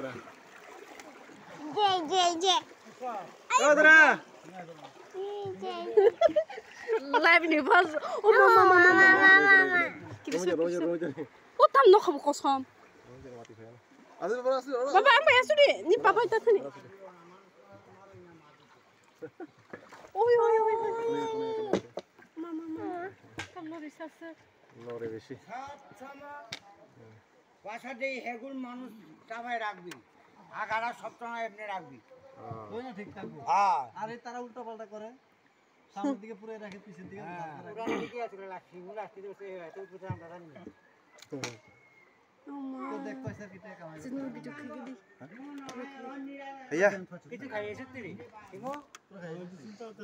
जरा जे ओ जरा लाइव नि बस ओ मामा रोज ओ थाम न खब कसम आजु बरा आसु बाबा आं बायासु दि नि बाबा इता थनि ओय ओय ओय मामा थाम न रिसास नरे बेশি বাসা দেই হেগুল মানুষ চাবাই রাখবি আগারা সবসময় এমনি রাখবি ওই না ঠিক থাকবো হ্যাঁ আরে তারা উল্টা পাল্টা করে সামনের দিকে পুরো রাখে পিছের দিকে পুরানো দিকে আছে লাঠি লাঠি দোসে এত পুরো আমরা জানি না তো দেখ পয়সা কিটা কামাই জিনো ভিডিও খেলি দি भैया কিছু খাই এসেছিস রে কিমো চিন্তা তো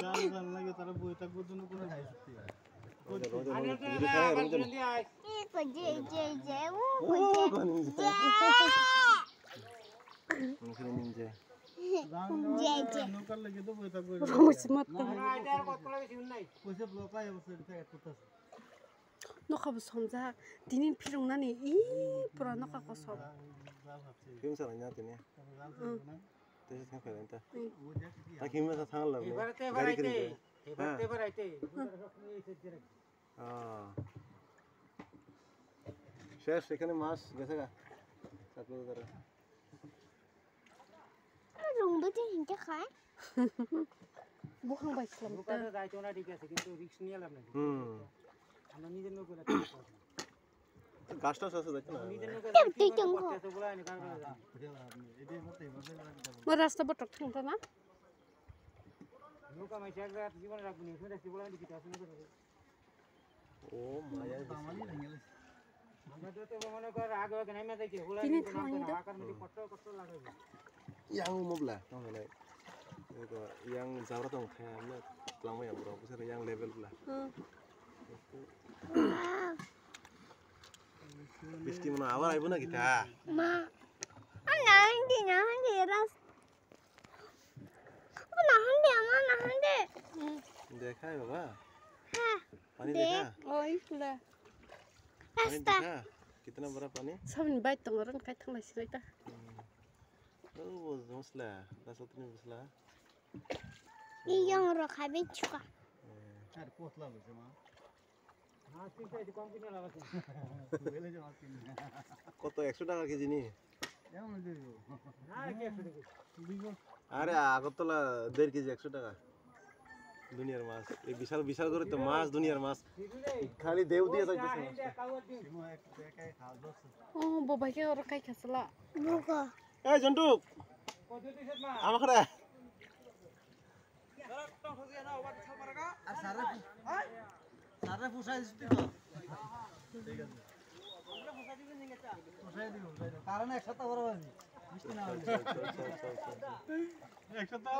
জান জান লাগে তারা বই থাকবো জন্য কোনো খাই সত্যি আমি তো আগে দিয়ে আই जे ओ निंजा मुखरे निंजा নৌকার লাগে তো বই থাকবো রমস মত না এটা আর কত লাগে শুন নাই পয়সা ব্লকায় অবস্থা এটা এত তো ন খব সমজা দিনিন ফিরংনানি ই পুরা ন কসম फिल्म चलाना तने না तेरे से खेलना था ও দেখ কি ताकि मैं साथ लग এবারে আইতে এসে রে हां শেষ এখানে মাছ গেছে গা চাকু করে রংবো যে হিনতে খায় বহাং বাইছলাম দোকানে যাইতো না ঠিক আছে কিন্তু রিস্ক নিয়ে লাভ নাই আমরা নিজের নৌকা গাছটা আছে দেখো না নিজের নৌকা তুই চঙ্গ করতে বলা নি কার করে এটাই মতে মো রাস্তা বটক থাকতা না নৌকা মাইছে এক রাত জীবন রাখবি না শুনে বলা নি কিছু আসলে করে ও মায়া আমারই ভেঙে গেছে আমরা তো মনে কর আগে আগে নামে দেখি বলা নি না আকার মধ্যে কষ্ট লাগাবে yang mobla tong lai itu yang jawra tong khayamna lama ya bro busar yang level bla bishti mana abar aibo na kita মা না হান্দি রাস না হান্দি আমার না হান্দি देखा है बाबा হ্যাঁ पानी देखा ওই ফুলা पानी রাস্তা देखा कितना बड़ा पानी সামনি বাইত দङ रन কাই थांलायसि नायता oh musla rasatni musla ইয়ং রখাবে চুকা আর পোতলা হইছে মা হ্যাঁ ঠিক আছে কম্পিউটার লাগাছে বলে যে মাছ কিনে কত 100 টাকা কেজি নি এমন দেব না কি একটু দেখো দিগো আরে আগরতলা 1.5 কেজি 100 টাকা দুনিয়ার মাছ এই বিশাল বিশাল করে তো মাছ দুনিয়ার মাছ খালি দেউ দিয়ে যাইতেছে সিমো এক একাই খাওয়া দছ ও ববাইকে ওর কাই খাসলা বুকা এই জন্টু আমাকে আর সারা সারা পুষাই দিতে তো ঠিক আছে আমরা পুষাই দিবেন নি এটা পুষাই দিব কারণ এক সপ্তাহ বড় হবে বৃষ্টি না হলে এক সপ্তাহ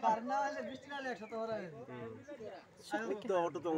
কারণ না হলে বৃষ্টি না হলে এক সপ্তাহ বড় হবে তো অটো তো